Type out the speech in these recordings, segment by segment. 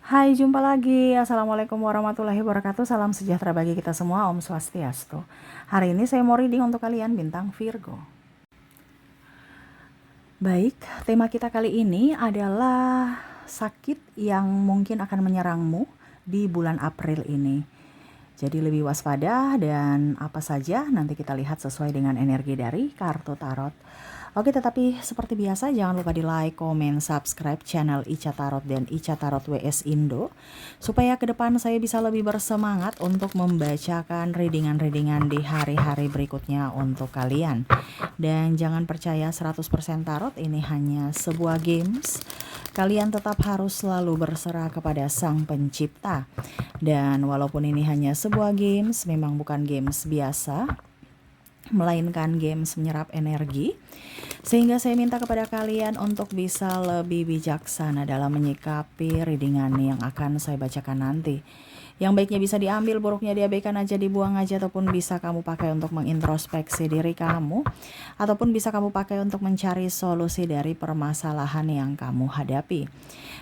Hai, jumpa lagi. Assalamualaikum warahmatullahi wabarakatuh. Salam sejahtera bagi kita semua. Om Swastiastu. Hari ini saya mau reading untuk kalian bintang Virgo. Baik, tema kita kali ini adalah sakit yang mungkin akan menyerangmu di bulan April ini. Jadi lebih waspada dan apa saja nanti kita lihat sesuai dengan energi dari kartu tarot. Oke, tetapi seperti biasa jangan lupa di like, komen, subscribe channel Ica Tarot dan Ica Tarot WS Indo supaya ke depan saya bisa lebih bersemangat untuk membacakan readingan-readingan di hari-hari berikutnya untuk kalian. Dan jangan percaya 100% tarot ini hanya sebuah games. Kalian tetap harus selalu berserah kepada Sang Pencipta. Dan walaupun ini hanya sebuah games, memang bukan games biasa, melainkan games menyerap energi. Sehingga saya minta kepada kalian untuk bisa lebih bijaksana dalam menyikapi readingan yang akan saya bacakan nanti. Yang baiknya bisa diambil, buruknya diabaikan aja, dibuang aja, ataupun bisa kamu pakai untuk mengintrospeksi diri kamu, ataupun bisa kamu pakai untuk mencari solusi dari permasalahan yang kamu hadapi.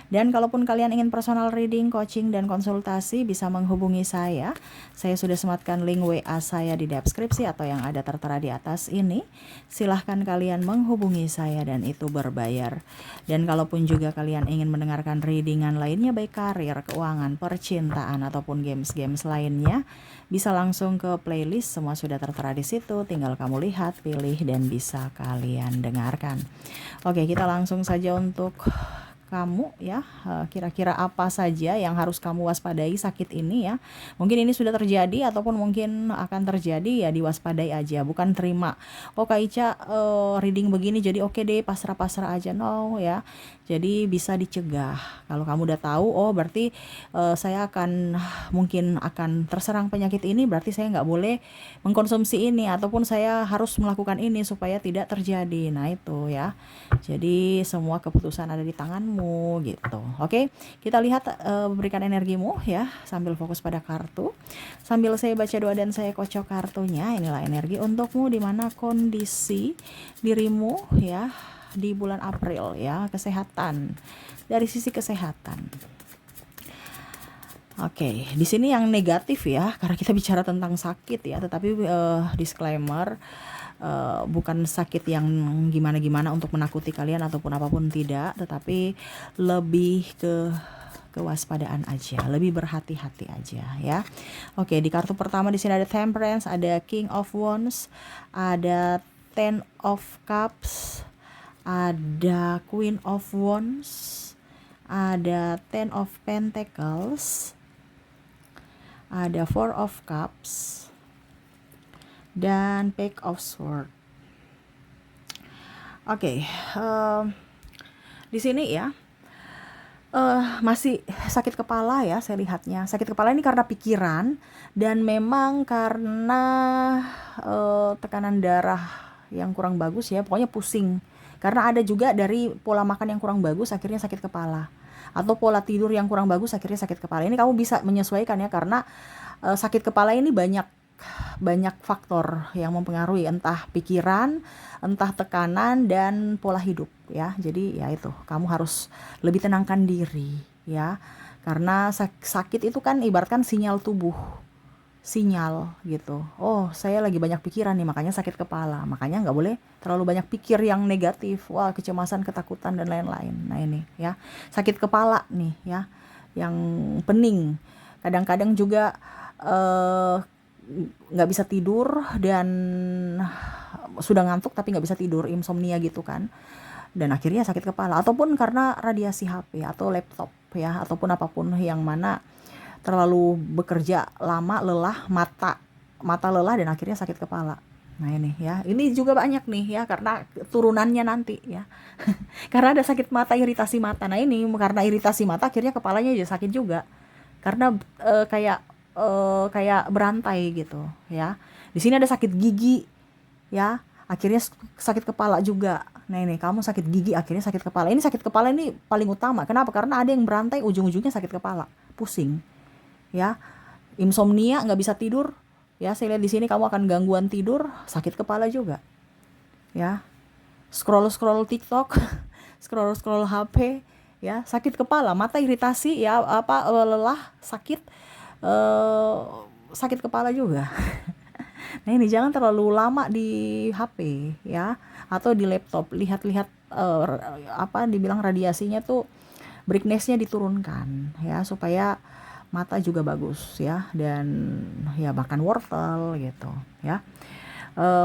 Dan kalaupun kalian ingin personal reading, coaching, dan konsultasi, bisa menghubungi saya. Saya sudah sematkan link WA saya di deskripsi atau yang ada tertera di atas ini. Silahkan kalian menghubungi saya dan itu berbayar. Dan kalaupun juga kalian ingin mendengarkan readingan lainnya, baik karir, keuangan, percintaan, ataupun games-games lainnya, bisa langsung ke playlist, semua sudah tertera di situ. Tinggal kamu lihat, pilih, dan bisa kalian dengarkan. Oke, kita langsung saja untuk kamu ya, kira-kira apa saja yang harus kamu waspadai sakit ini ya. Mungkin ini sudah terjadi ataupun mungkin akan terjadi, ya diwaspadai aja. Bukan terima, oh Kak Ica reading begini jadi oke deh, pasrah-pasrah aja, no ya. Jadi bisa dicegah. Kalau kamu udah tahu, oh berarti saya mungkin akan terserang penyakit ini, berarti saya nggak boleh mengkonsumsi ini, ataupun saya harus melakukan ini supaya tidak terjadi. Nah itu ya. Jadi semua keputusan ada di tanganmu gitu. Oke, kita lihat, berikan energimu ya sambil fokus pada kartu. Sambil saya baca doa dan saya kocok kartunya, inilah energi untukmu di mana kondisi dirimu ya di bulan April ya, kesehatan. Dari sisi kesehatan. Oke, di sini yang negatif ya, karena kita bicara tentang sakit ya, tetapi disclaimer, bukan sakit yang gimana-gimana untuk menakuti kalian ataupun apapun, tidak, tetapi lebih ke kewaspadaan aja, lebih berhati-hati aja ya. Oke, di kartu pertama di sini ada Temperance, ada King of Wands, ada Ten of Cups, ada Queen of Wands, ada Ten of Pentacles, ada Four of Cups, dan Page of Swords. Oke, di sini ya masih sakit kepala ya, saya lihatnya. Sakit kepala ini karena pikiran dan memang karena tekanan darah yang kurang bagus ya, pokoknya pusing. Karena ada juga dari pola makan yang kurang bagus akhirnya sakit kepala, atau pola tidur yang kurang bagus akhirnya sakit kepala. Ini kamu bisa menyesuaikan ya, karena sakit kepala ini banyak faktor yang mempengaruhi, entah pikiran, entah tekanan, dan pola hidup ya. Jadi ya itu, kamu harus lebih tenangkan diri ya, karena sakit itu kan ibaratkan sinyal tubuh, sinyal gitu. Oh, saya lagi banyak pikiran nih, makanya sakit kepala. Makanya nggak boleh terlalu banyak pikir yang negatif, wah kecemasan, ketakutan, dan lain-lain. Nah ini ya, sakit kepala nih ya, yang pening. Kadang-kadang juga nggak bisa tidur dan sudah ngantuk tapi nggak bisa tidur, insomnia gitu kan, dan akhirnya sakit kepala, ataupun karena radiasi HP atau laptop ya, ataupun apapun yang mana terlalu bekerja lama, lelah, mata lelah dan akhirnya sakit kepala. Nah ini ya, ini juga banyak nih ya, karena turunannya nanti ya. Karena ada sakit mata, iritasi mata. Nah ini karena iritasi mata akhirnya kepalanya jadi sakit juga, karena kayak berantai gitu ya. Di sini ada sakit gigi ya, akhirnya sakit kepala juga. Nah ini kamu sakit gigi akhirnya sakit kepala. Ini sakit kepala ini paling utama. Kenapa? Karena ada yang berantai ujung-ujungnya sakit kepala, pusing ya. Insomnia, nggak bisa tidur ya. Saya lihat di sini kamu akan gangguan tidur, sakit kepala juga ya. Scroll TikTok, scroll HP ya, sakit kepala, mata iritasi ya, lelah, sakit, eh, sakit kepala juga. Nah ini jangan terlalu lama di HP ya, atau di laptop, lihat-lihat dibilang radiasinya tuh brightness-nya diturunkan ya, supaya mata juga bagus ya, dan ya makan wortel gitu ya.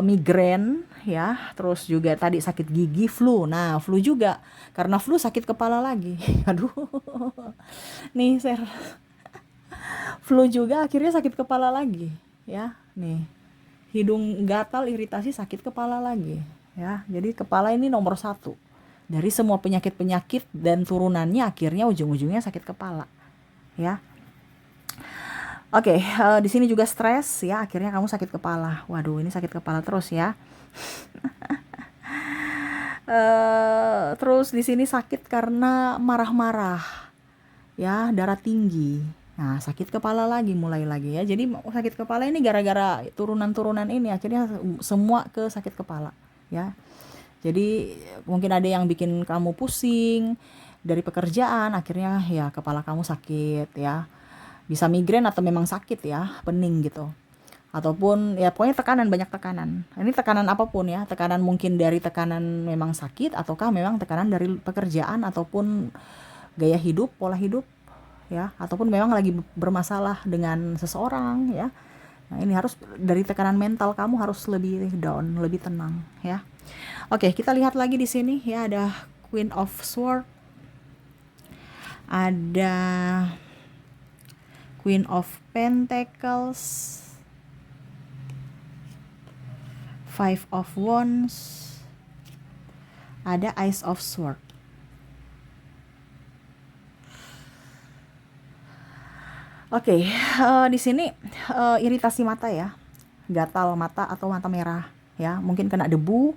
Migrain ya, terus juga tadi sakit gigi, flu. Nah, flu juga karena flu sakit kepala lagi. Aduh. Nih, flu juga akhirnya sakit kepala lagi ya. Nih, hidung gatal, iritasi, sakit kepala lagi ya. Jadi kepala ini nomor satu dari semua penyakit-penyakit, dan turunannya akhirnya ujung-ujungnya sakit kepala ya. Oke, di sini juga stres ya, akhirnya kamu sakit kepala. Waduh, ini sakit kepala terus ya. Terus di sini sakit karena marah-marah ya, darah tinggi. Nah, sakit kepala lagi, mulai lagi ya. Jadi sakit kepala ini gara-gara turunan-turunan ini, akhirnya semua ke sakit kepala ya. Jadi mungkin ada yang bikin kamu pusing dari pekerjaan, akhirnya ya kepala kamu sakit ya. Bisa migrain atau memang sakit ya, pening gitu. Ataupun ya pokoknya tekanan, banyak tekanan. Ini tekanan apapun ya, tekanan mungkin dari tekanan memang sakit, ataukah memang tekanan dari pekerjaan ataupun gaya hidup, pola hidup ya, ataupun memang lagi bermasalah dengan seseorang ya. Nah, ini harus dari tekanan mental, kamu harus lebih down, lebih tenang ya. Oke, kita lihat lagi di sini ya, ada Queen of Swords, ada Queen of Pentacles, Five of Wands, ada Ace of Swords. Oke, di sini iritasi mata ya, gatal mata atau mata merah ya, mungkin kena debu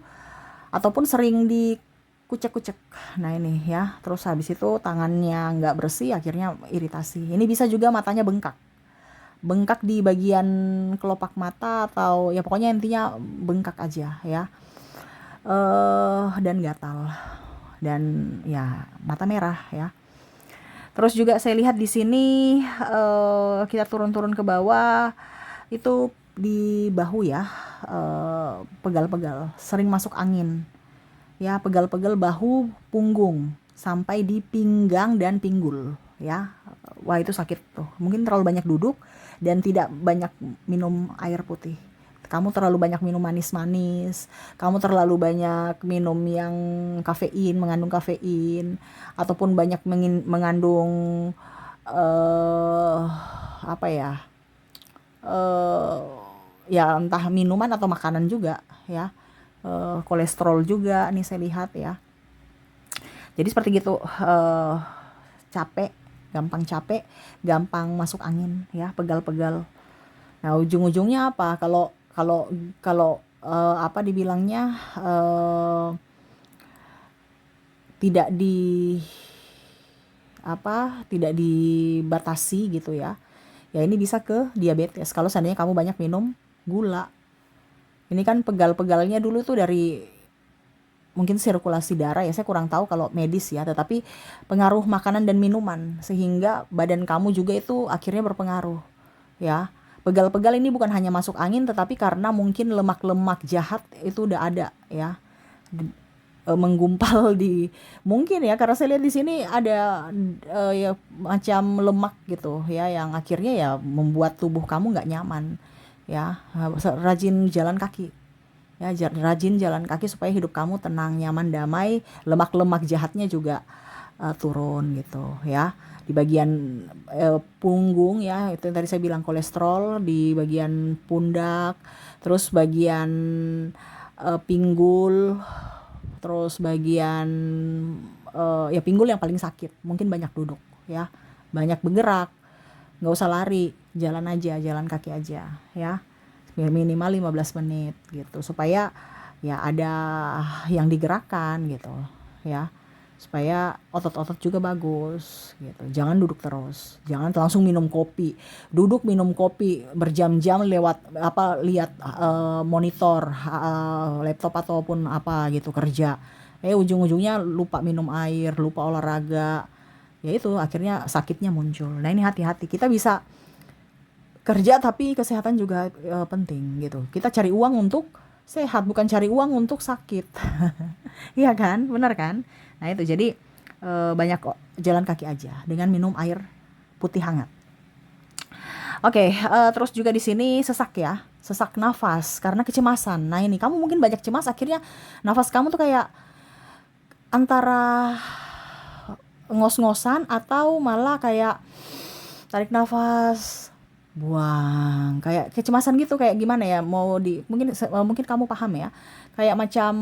ataupun sering dikucek-kucek. Nah ini ya, terus habis itu tangannya nggak bersih, akhirnya iritasi. Ini bisa juga matanya bengkak di bagian kelopak mata, atau ya pokoknya intinya bengkak aja ya, dan gatal, dan ya mata merah ya. Terus juga saya lihat di sini kita turun-turun ke bawah, itu di bahu ya, pegal-pegal, sering masuk angin ya, pegal-pegal bahu, punggung, sampai di pinggang dan pinggul ya. Wah itu sakit tuh, mungkin terlalu banyak duduk dan tidak banyak minum air putih. Kamu terlalu banyak minum manis-manis, kamu terlalu banyak minum yang kafein, mengandung kafein, ataupun banyak mengandung eh apa ya, eh ya entah minuman atau makanan juga ya. Kolesterol juga nih saya lihat ya. Jadi seperti gitu, capek, gampang masuk angin ya, pegal-pegal. Nah, ujung-ujungnya apa? Kalau kalau kalau dibilangnya tidak tidak dibatasi gitu ya. Ya ini bisa ke diabetes kalau seandainya kamu banyak minum gula. Ini kan pegal-pegalnya dulu tuh dari mungkin sirkulasi darah ya, saya kurang tahu kalau medis ya, tetapi pengaruh makanan dan minuman sehingga badan kamu juga itu akhirnya berpengaruh ya. Pegal-pegal ini bukan hanya masuk angin, tetapi karena mungkin lemak-lemak jahat itu udah ada ya, menggumpal di, mungkin ya karena saya lihat di sini ada ya macam lemak gitu ya, yang akhirnya ya membuat tubuh kamu nggak nyaman ya. Rajin jalan kaki ya, rajin jalan kaki supaya hidup kamu tenang, nyaman, damai, lemak-lemak jahatnya juga turun gitu ya. Di bagian punggung ya, itu yang tadi saya bilang kolesterol, di bagian pundak, terus bagian pinggul, terus bagian ya pinggul yang paling sakit, mungkin banyak duduk ya, banyak bergerak, nggak usah lari, jalan aja, jalan kaki aja ya, minimal 15 menit gitu, supaya ya ada yang digerakkan gitu ya, supaya otot-otot juga bagus gitu. Jangan duduk terus, jangan langsung minum kopi, duduk minum kopi berjam-jam lewat lihat monitor laptop ataupun apa gitu kerja ujung-ujungnya lupa minum air, lupa olahraga, ya itu akhirnya sakitnya muncul. Nah ini hati-hati, kita bisa kerja tapi kesehatan juga penting gitu. Kita cari uang untuk sehat, bukan cari uang untuk sakit. Iya kan, benar kan? Nah itu jadi banyak kok jalan kaki aja dengan minum air putih hangat. Oke, terus juga di sini sesak ya, sesak nafas karena kecemasan. Nah ini kamu mungkin banyak cemas, akhirnya nafas kamu tuh kayak antara ngos-ngosan atau malah kayak tarik nafas buang, kayak kecemasan gitu, kayak gimana ya, mau di mungkin mungkin kamu paham ya, kayak macam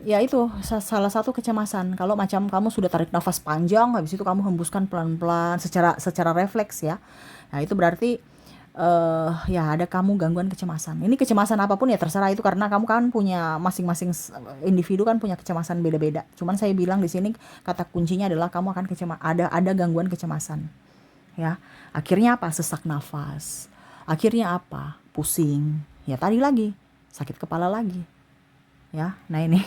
ya itu salah satu kecemasan kalau macam kamu sudah tarik nafas panjang habis itu kamu hembuskan pelan-pelan secara secara refleks ya. Nah itu berarti ya ada kamu gangguan kecemasan. Ini kecemasan apapun ya terserah, itu karena kamu kan punya masing-masing individu kan punya kecemasan beda-beda. Cuman saya bilang di sini kata kuncinya adalah kamu akan ada gangguan kecemasan. Ya. Akhirnya apa? Sesak nafas. Akhirnya apa? Pusing. Ya tadi lagi, sakit kepala lagi. Ya. Nah ini.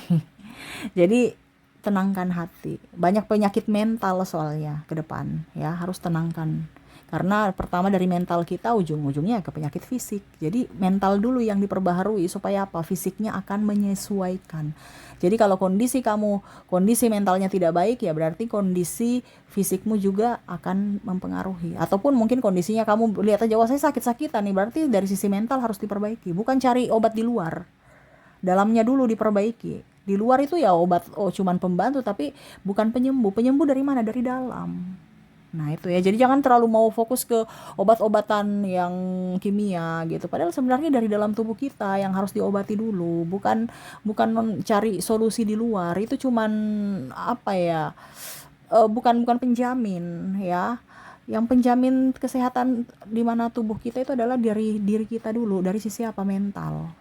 Jadi tenangkan hati. Banyak penyakit mental soalnya ke depan, ya, harus tenangkan. Karena pertama dari mental kita ujung-ujungnya ke penyakit fisik. Jadi mental dulu yang diperbaharui supaya apa? Fisiknya akan menyesuaikan. Jadi kalau kondisi mentalnya tidak baik ya berarti kondisi fisikmu juga akan mempengaruhi. Ataupun mungkin kondisinya kamu lihat aja, wah saya sakit-sakitan nih, berarti dari sisi mental harus diperbaiki. Bukan cari obat di luar. Dalamnya dulu diperbaiki. Di luar itu ya obat, cuman pembantu tapi bukan penyembuh. Penyembuh dari mana? Dari dalam. Nah itu ya, jadi jangan terlalu mau fokus ke obat-obatan yang kimia gitu. Padahal sebenarnya dari dalam tubuh kita yang harus diobati dulu, bukan bukan cari solusi di luar. Itu cuman apa ya? Bukan bukan penjamin ya. Yang penjamin kesehatan di mana tubuh kita itu adalah dari diri kita dulu, dari sisi apa? Mental.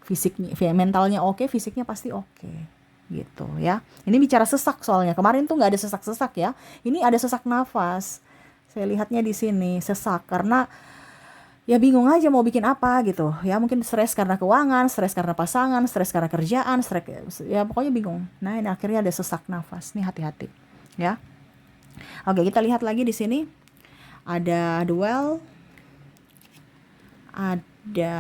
Fisiknya, mentalnya oke, fisiknya pasti oke. Gitu ya. Ini bicara sesak soalnya. Kemarin tuh nggak ada sesak-sesak ya. Ini ada sesak nafas. Saya lihatnya di sini sesak karena ya bingung aja mau bikin apa gitu. Ya mungkin stres karena keuangan, stres karena pasangan, stres karena kerjaan, stres ya pokoknya bingung. Nah, ini akhirnya ada sesak nafas. Nih hati-hati ya. Oke, kita lihat lagi di sini. Ada duel, ada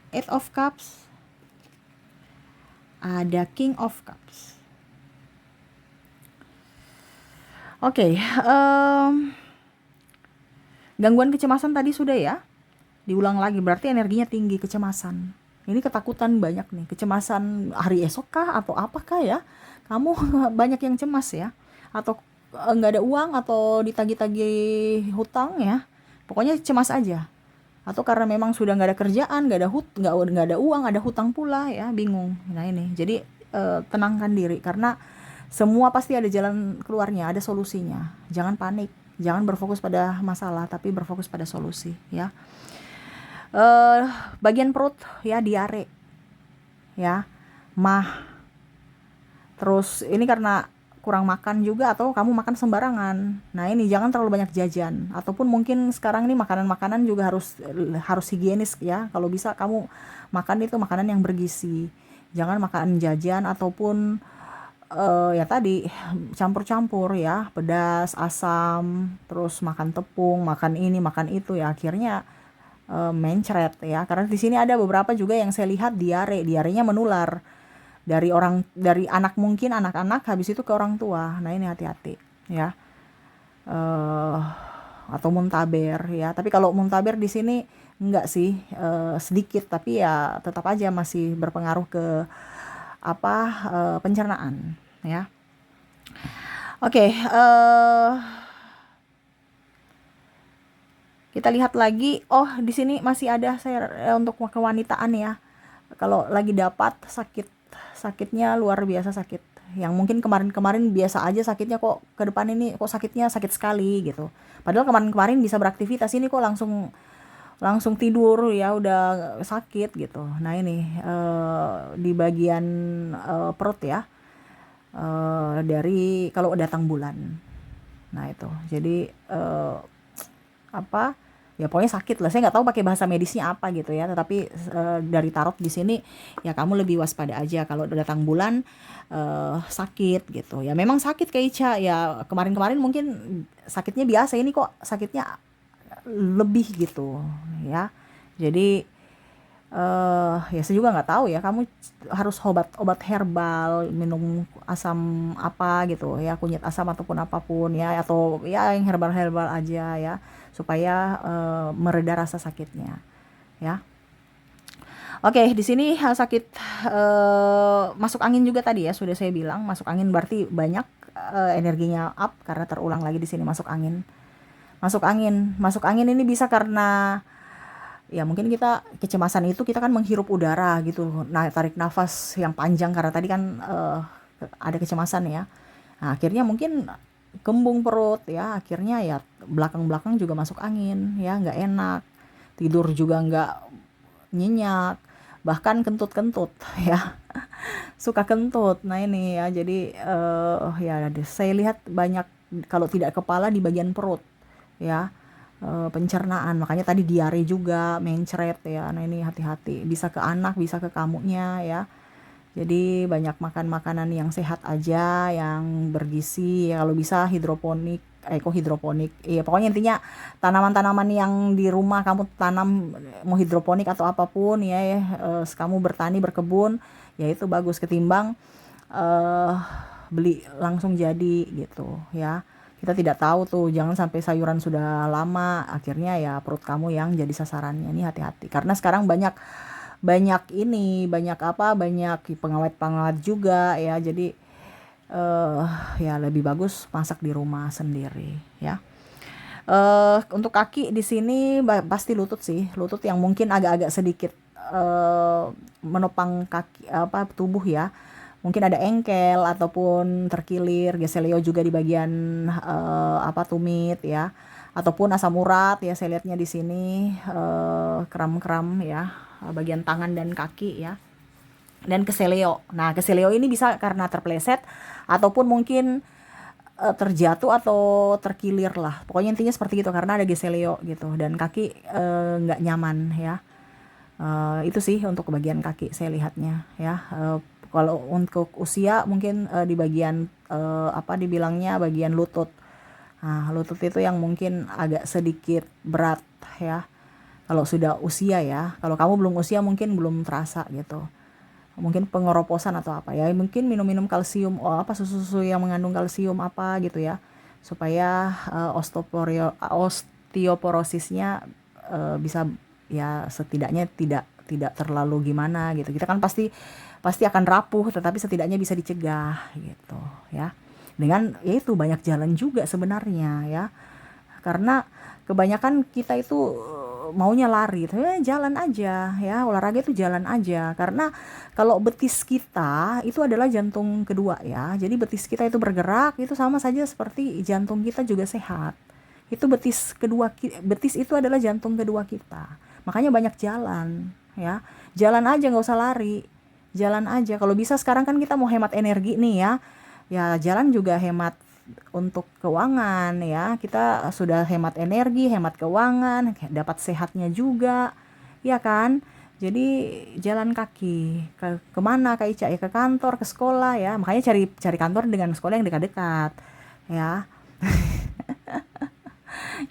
Eight of Cups, ada King of Cups. Oke, gangguan kecemasan tadi sudah ya. Diulang lagi, berarti energinya tinggi, kecemasan. Ini ketakutan banyak nih, kecemasan hari esok kah atau apakah ya? Kamu banyak yang cemas ya? Atau nggak ada uang atau ditagih-tagih hutang ya? Pokoknya cemas aja. Atau karena memang sudah nggak ada kerjaan, nggak ada uang, ada hutang pula ya, bingung. Nah ini, jadi tenangkan diri karena semua pasti ada jalan keluarnya, ada solusinya. Jangan panik, jangan berfokus pada masalah, tapi berfokus pada solusi ya. Bagian perut ya, diare ya, mah. Terus ini karena kurang makan juga atau kamu makan sembarangan. Nah ini jangan terlalu banyak jajan, ataupun mungkin sekarang ini makanan-makanan juga harus higienis ya. Kalau bisa kamu makan itu makanan yang bergizi, jangan makan jajan ataupun ya tadi campur-campur ya, pedas, asam, terus makan tepung, makan ini, makan itu ya, akhirnya mencret ya. Karena di sini ada beberapa juga yang saya lihat diarenya menular dari anak, mungkin anak-anak habis itu ke orang tua. Nah ini hati-hati ya. Atau muntaber ya. Tapi kalau muntaber di sini enggak sih, sedikit, tapi ya tetap aja masih berpengaruh ke apa, pencernaan ya. Oke, kita lihat lagi. Oh, di sini masih ada saya untuk kewanitaan ya. Kalau lagi dapat sakitnya luar biasa sakit. Yang mungkin kemarin-kemarin biasa aja sakitnya, kok ke depan ini kok sakitnya sakit sekali gitu. Padahal kemarin-kemarin bisa beraktivitas, ini kok langsung langsung tidur ya udah sakit gitu. Nah ini di bagian perut ya, dari kalau datang bulan. Nah itu jadi apa, ya pokoknya sakit lah. Saya nggak tahu pakai bahasa medisnya apa gitu ya, tetapi dari tarot di sini ya kamu lebih waspada aja kalau datang bulan sakit gitu. Ya memang sakit Kak Ica, ya kemarin-kemarin mungkin sakitnya biasa, ini kok sakitnya lebih gitu ya. Jadi ya saya juga nggak tahu ya, kamu harus obat herbal, minum asam apa gitu ya, kunyit asam ataupun apapun ya, atau ya yang herbal-herbal aja ya, supaya mereda rasa sakitnya ya. Oke, di sini sakit masuk angin juga tadi ya, sudah saya bilang masuk angin berarti banyak energinya up karena terulang lagi di sini masuk angin. Masuk angin ini bisa karena ya mungkin kita kecemasan itu, kita kan menghirup udara gitu. Nah, tarik nafas yang panjang karena tadi kan ada kecemasan ya. Nah, akhirnya mungkin kembung perut ya, akhirnya ya belakang-belakang juga masuk angin ya, nggak enak. Tidur juga nggak nyenyak, bahkan kentut-kentut ya. Suka kentut. Nah, ini ya, jadi ya saya lihat banyak kalau tidak kepala di bagian perut ya, pencernaan, makanya tadi diare juga, mencret ya. Nah, ini hati-hati, bisa ke anak, bisa ke kamunya ya. Jadi banyak makan makanan yang sehat aja, yang bergizi ya, kalau bisa hidroponik, kok hidroponik, iya pokoknya intinya tanaman-tanaman yang di rumah kamu tanam, mau hidroponik atau apapun ya, kamu bertani berkebun ya, itu bagus ketimbang eh beli langsung jadi gitu ya. Kita tidak tahu tuh, jangan sampai sayuran sudah lama akhirnya ya perut kamu yang jadi sasarannya. Ini hati-hati karena sekarang banyak banyak ini, banyak apa, banyak pengawet-pengawet juga ya. Jadi eh ya lebih bagus masak di rumah sendiri ya. Untuk kaki di sini pasti lutut sih, lutut yang mungkin agak-agak sedikit menopang kaki apa tubuh ya. Mungkin ada engkel ataupun terkilir, geselio juga di bagian apa tumit ya. Ataupun asam urat ya, saya lihatnya di sini kram-kram ya, bagian tangan dan kaki ya. Dan keselio. Nah, keselio ini bisa karena terpleset ataupun mungkin terjatuh atau terkilir lah. Pokoknya intinya seperti itu karena ada geselio gitu, dan kaki nggak nyaman ya. Itu sih untuk bagian kaki saya lihatnya ya. Kalau untuk usia mungkin di bagian apa dibilangnya, bagian lutut. Nah, lutut itu yang mungkin agak sedikit berat ya. Kalau sudah usia ya. Kalau kamu belum usia mungkin belum terasa gitu. Mungkin pengeroposan atau apa ya. Mungkin minum-minum kalsium, apa susu-susu yang mengandung kalsium apa gitu ya. Supaya osteoporosisnya bisa ya, setidaknya tidak terlalu gimana gitu. Kita kan pasti pasti akan rapuh, tetapi setidaknya bisa dicegah gitu ya. Dengan ya itu banyak jalan juga sebenarnya ya. Karena kebanyakan kita itu maunya lari, jalan aja ya, olahraga itu jalan aja. Karena kalau betis kita itu adalah jantung kedua ya. Jadi betis kita itu bergerak, itu sama saja seperti jantung kita juga sehat. Itu betis kedua, betis itu adalah jantung kedua kita. Makanya banyak jalan ya. Jalan aja, nggak usah lari. Jalan aja. Kalau bisa sekarang kan kita mau hemat energi nih ya. Ya jalan juga hemat untuk keuangan ya. Kita sudah hemat energi, hemat keuangan, dapat sehatnya juga. Ya kan? Jadi jalan kaki kemana Kak Ica ya, ke kantor, ke sekolah ya. Makanya cari kantor dengan sekolah yang dekat-dekat ya.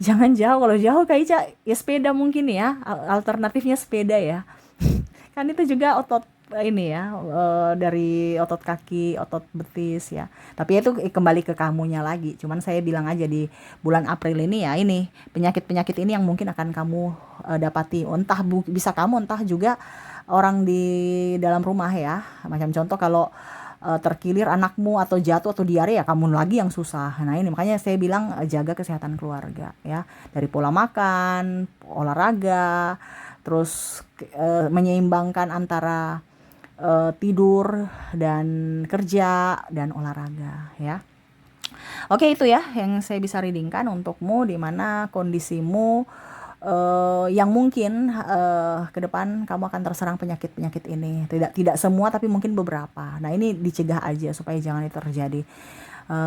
Jangan jauh, kalau jauh Kak Ica ya sepeda mungkin ya, alternatifnya sepeda ya. Kan itu juga otot ini ya, dari otot kaki, otot betis ya. Tapi itu kembali ke kamunya lagi. Cuman saya bilang aja di bulan April ini ya, ini penyakit-penyakit ini yang mungkin akan kamu dapati. Entah bisa kamu, entah juga orang di dalam rumah ya. Macam contoh kalau terkilir anakmu atau jatuh atau diare ya kamu lagi yang susah. Nah, ini makanya saya bilang jaga kesehatan keluarga ya. Dari pola makan, olahraga, terus menyeimbangkan antara tidur dan kerja dan olahraga ya. Oke, itu ya yang saya bisa readingkan untukmu, di mana kondisimu yang mungkin ke depan kamu akan terserang penyakit-penyakit ini. Tidak semua tapi mungkin beberapa. Nah, ini dicegah aja supaya jangan itu terjadi.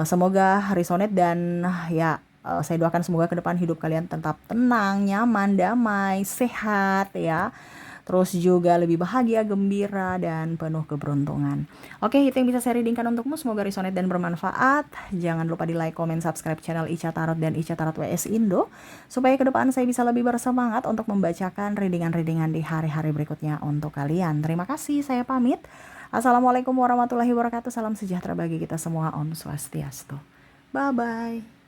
Semoga resonate dan ya Saya doakan semoga ke depan hidup kalian tetap tenang, nyaman, damai, sehat ya. Terus juga lebih bahagia, gembira, dan penuh keberuntungan. Oke, itu yang bisa saya readingkan untukmu. Semoga resonate dan bermanfaat. Jangan lupa di like, comment, subscribe channel Ica Tarot dan Ica Tarot WS Indo. Supaya ke depan saya bisa lebih bersemangat untuk membacakan readingan-readingan di hari-hari berikutnya untuk kalian. Terima kasih, saya pamit. Assalamualaikum warahmatullahi wabarakatuh. Salam sejahtera bagi kita semua. Om Swastiastu. Bye-bye.